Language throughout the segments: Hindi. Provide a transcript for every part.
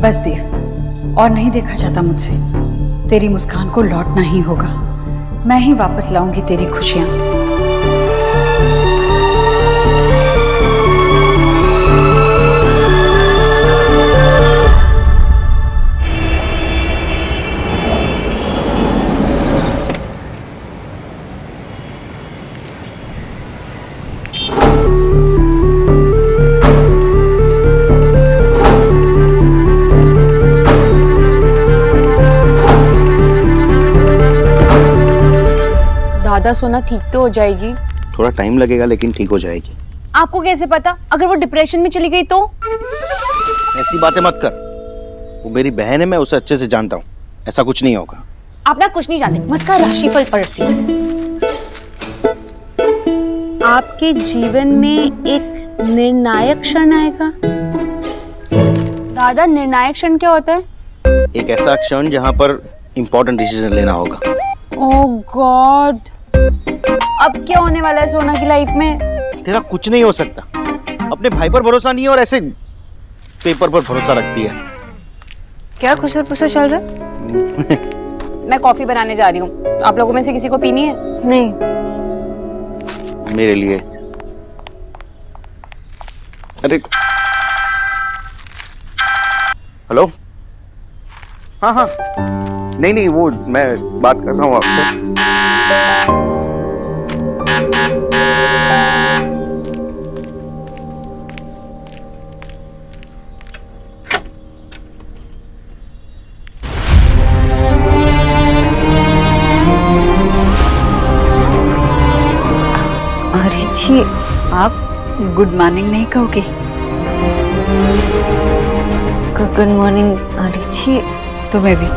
बस देव, और नहीं देखा जाता मुझसे। तेरी मुस्कान को लौटना ही होगा। मैं ही वापस लाऊंगी तेरी खुशियां। दादा सोना ठीक तो हो जाएगी। थोड़ा टाइम लगेगा लेकिन ठीक हो जाएगी। आपको कैसे पता? अगर वो डिप्रेशन में चली गई तो? ऐसी बातें मत कर। वो मेरी बहन है, मैं उसे अच्छे से जानता हूँ। ऐसा कुछ नहीं होगा। आप ना कुछ नहीं जानते, मस्का राशिफल पढ़ती हूँ। आपके जीवन में एक निर्णायक क्षण आएगा। दादा, निर्णायक क्षण क्या होता है? एक ऐसा क्षण जहाँ पर इम्पोर्टेंट डिसीजन लेना होगा। ओह गॉड, अब क्या होने वाला है सोना की लाइफ में? तेरा कुछ नहीं हो सकता। अपने भाई पर भरोसा नहीं है और ऐसे पेपर पर भरोसा रखती है। क्या खुसर पुसर चल रहा है? मैं कॉफी बनाने जा रही हूँ। आप लोगों में से किसी को पीनी है? नहीं। मेरे लिए। अरे हेलो। हाँ हाँ, नहीं वो मैं बात कर रहा हूँ आपसे। जी, आप गुड मॉर्निंग नहीं कहोगे? गुड मॉर्निंग आरी जी। तुम्हें भी।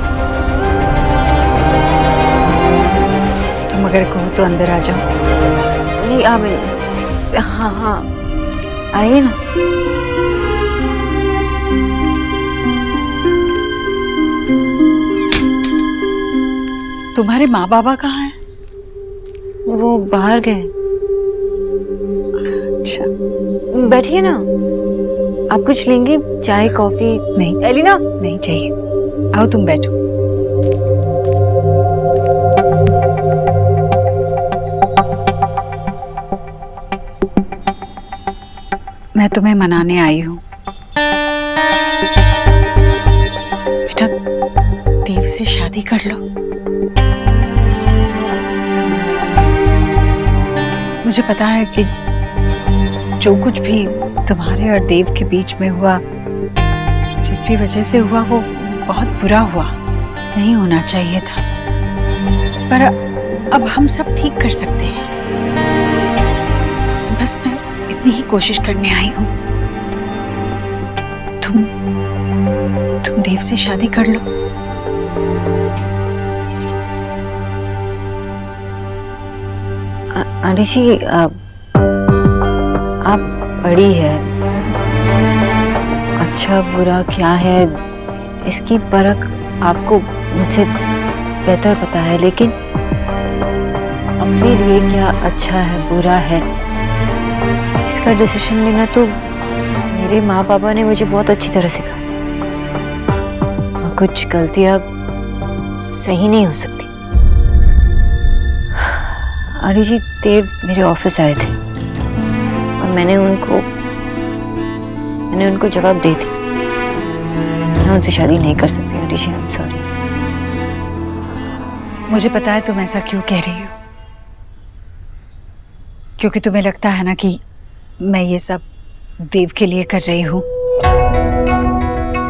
तुम अगर कहो तो अंदर आ जाओ। नहीं आप, हाँ आइए ना। तुम्हारे माँ बाबा कहाँ हैं? वो बाहर गए। अच्छा, बैठिए ना। आप कुछ लेंगे? चाय कॉफी? नहीं एलिना, नहीं चाहिए। आओ तुम बैठो। मैं तुम्हें मनाने आई हूँ। बेटा, देव से शादी कर लो। मुझे पता है कि जो कुछ भी तुम्हारे और देव के बीच में हुआ, जिस भी वजह से हुआ, वो बहुत बुरा हुआ, नहीं होना चाहिए था। पर अब हम सब ठीक कर सकते हैं। बस मैं इतनी ही कोशिश करने आई हूँ। तुम देव से शादी कर लो। आंटी जी, आप बड़ी है। अच्छा बुरा क्या है इसकी परख आपको मुझसे बेहतर पता है, लेकिन अपने लिए क्या अच्छा है बुरा है इसका डिसीजन लेना तो मेरे माँ पापा ने मुझे बहुत अच्छी तरह सिखाया। और कुछ गलतियाँ सही नहीं हो सकती। आंटी जी, देव मेरे ऑफिस आए थे और मैंने उनको जवाब दे दी। मैं उनसे शादी नहीं कर सकती aunty ji, I am sorry. मुझे पता है तुम ऐसा क्यों कह रही हो, क्योंकि तुम्हें लगता है ना कि मैं ये सब देव के लिए कर रही हूँ,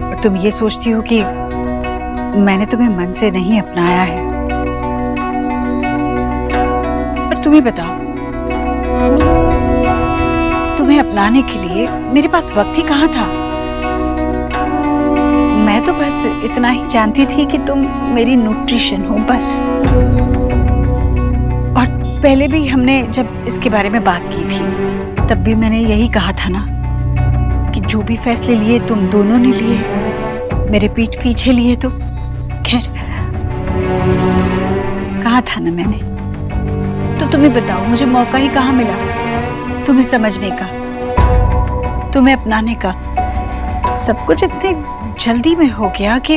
और तुम ये सोचती हो कि मैंने तुम्हें मन से नहीं अपनाया है। पर तुम्हें बताओ, तुम्हें अपनाने के लिए मेरे पास वक्त ही कहाँ था। मैं तो बस इतना ही जानती थी कि तुम मेरी न्यूट्रिशन हो, बस। और पहले भी हमने जब इसके बारे में बात की थी, तब भी मैंने यही कहा था ना कि जो भी फैसले लिए तुम दोनों ने लिए, मेरे पीठ पीछे लिए, तो खैर कहा था ना मैंने। तो तुम्हें बताओ, मुझे मौका ही कहाँ मिला तुम्हें समझने का, तुम्हें अपनाने का। सब कुछ इतने जल्दी में हो गया कि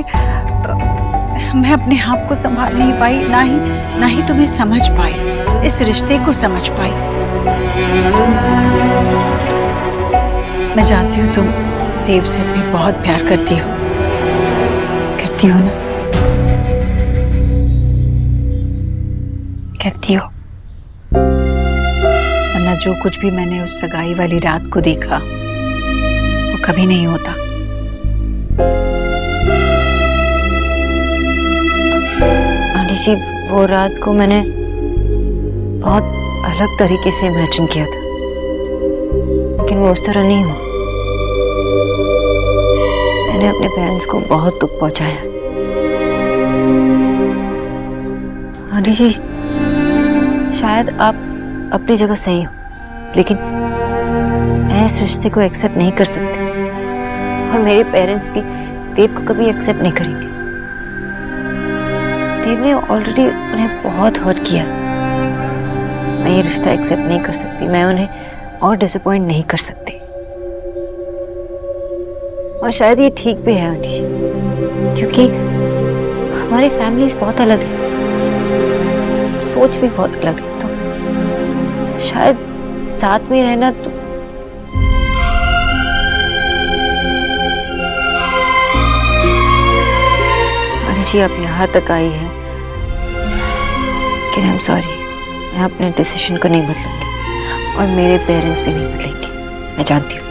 मैं अपने आप को संभाल नहीं पाई, ना ही तुम्हें समझ पाई, इस रिश्ते को समझ पाई। मैं जानती हूँ तुम देव से भी बहुत प्यार करती हो ना? करती हो, वरना जो कुछ भी मैंने उस सगाई वाली रात को देखा वो कभी नहीं होता। आंटी जी, वो रात को मैंने बहुत अलग तरीके से इमेजिन किया था, लेकिन वो उस तरह नहीं हुआ। मैंने अपने पेरेंट्स को बहुत दुख पहुंचाया। आंटी जी, शायद आप अपनी जगह सही हो, लेकिन मैं इस रिश्ते को एक्सेप्ट नहीं कर सकती, और मेरे पेरेंट्स भी देव को कभी एक्सेप्ट नहीं करेंगे। देव ने ऑलरेडी उन्हें बहुत हर्ट किया। मैं ये रिश्ता एक्सेप्ट नहीं कर सकती, मैं उन्हें और डिसअपॉइंट नहीं कर सकती, और शायद ये ठीक भी है आंटी जी, क्योंकि हमारी फैमिलीज बहुत अलग है, सोच भी बहुत अलग है, तो शायद साथ में रहना तो आंटी जी, आप यहाँ तक आई है, लेकिन आई एम सॉरी, मैं अपने डिसीजन को नहीं बदलूंगी, और मेरे पेरेंट्स भी नहीं बदलेंगे, मैं जानती हूँ।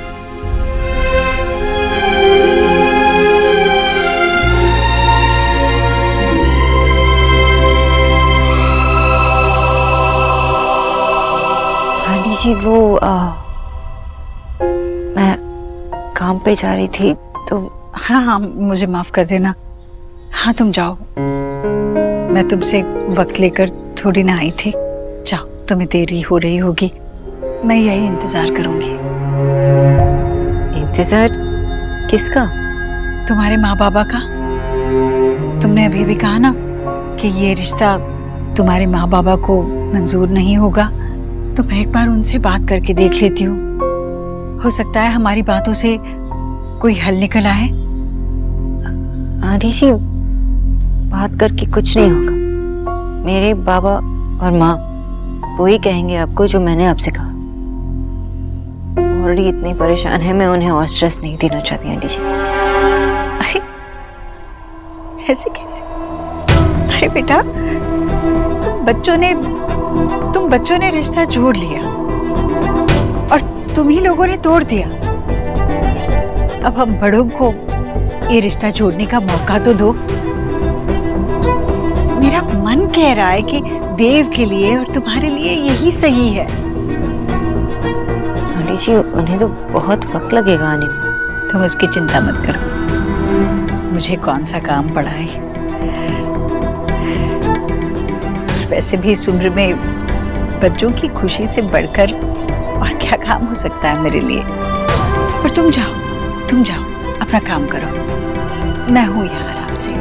आंटी जी, वो मैं काम पे जा रही थी तो। हाँ, मुझे माफ कर देना। हाँ, तुम जाओ, मैं तुमसे वक्त लेकर थोड़ी ना आई थी। जाओ, तुम्हें देरी हो रही होगी, मैं यही इंतजार करूंगी। इंतजार किसका? तुम्हारे माँ बाबा का। तुमने अभी भी कहा ना कि ये रिश्ता तुम्हारे माँ बाबा को मंजूर नहीं होगा, तो मैं एक बार उनसे बात करके देख लेती हूँ। हो सकता है हमारी बातों से कोई हल निकल आए। आंटी जी, बात करके कुछ नहीं होगा। मेरे बाबा और माँ वही कहेंगे आपको जो मैंने आपसे कहा। ऑलरेडी इतनी परेशान है, मैं उन्हें और स्ट्रेस नहीं देना चाहती आंटी जी। अरे ऐसे कैसे? अरे बेटा, तुम बच्चों ने रिश्ता जोड़ लिया और तुम ही लोगों ने तोड़ दिया। अब हम बड़ों को ये रिश्ता जोड़ने का मौका तो दो। मेरा मन कह रहा है कि देव के लिए और तुम्हारे लिए यही सही है। आंटी जी, उन्हें तो बहुत वक्त लगेगा आने में। तुम उसकी चिंता मत करो, मुझे कौन सा काम पड़ा है। वैसे भी इस उम्र में बच्चों की खुशी से बढ़कर और क्या काम हो सकता है मेरे लिए। पर तुम जाओ, अपना काम करो, मैं हूं यहाँ आराम से।